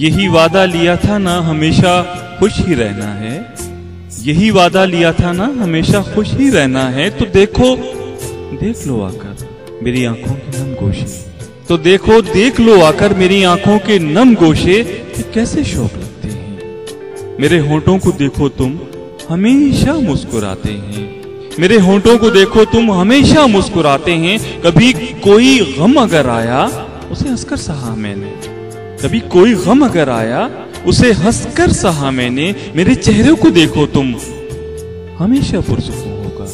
यही वादा लिया था ना हमेशा खुश ही रहना है, यही वादा लिया था ना हमेशा खुश ही रहना है। तो देखो देख लो आकर मेरी आंखों के नम गोशे, तो देखो देख लो आकर मेरी आंखों के नम गोशे कि कैसे शौक लगते हैं। मेरे होंठों को देखो तुम हमेशा मुस्कुराते हैं, मेरे होंठों को देखो तुम हमेशा मुस्कुराते हैं। कभी कोई गम अगर आया उसे हंसकर सहा मैंने, कभी कोई गम अगर आया उसे हंसकर सहा मैंने। मेरे चेहरे को देखो तुम हमेशा पुरसुकून होगा,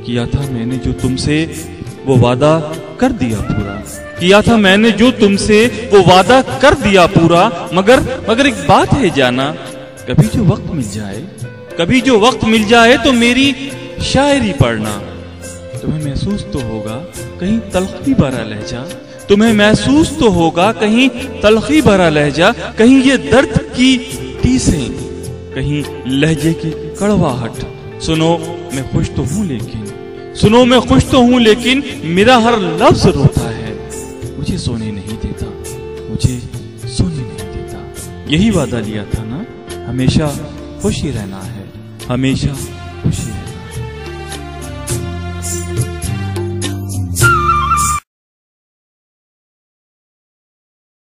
किया था मैंने जो तुमसे वो वादा कर दिया पूरा, किया था मैंने जो तुमसे वो वादा कर दिया पूरा। मगर एक बात है जाना, कभी जो वक्त मिल जाए, कभी जो वक्त मिल जाए तो मेरी शायरी पढ़ना। तुम्हें महसूस तो होगा कहीं तलखी भरा लहजा, तुम्हें महसूस तो होगा कहीं तलखी भरा लहजा, कहीं ये दर्द की टीसें, कहीं लहजे की कड़वाहट। सुनो मैं खुश तो हूं लेकिन, सुनो मैं खुश तो हूं लेकिन मेरा हर लफ्ज रोता है, मुझे सोने नहीं देता, मुझे सोने नहीं देता। यही वादा लिया था ना हमेशा खुश ही रहना है, हमेशा खुश ही रहना है।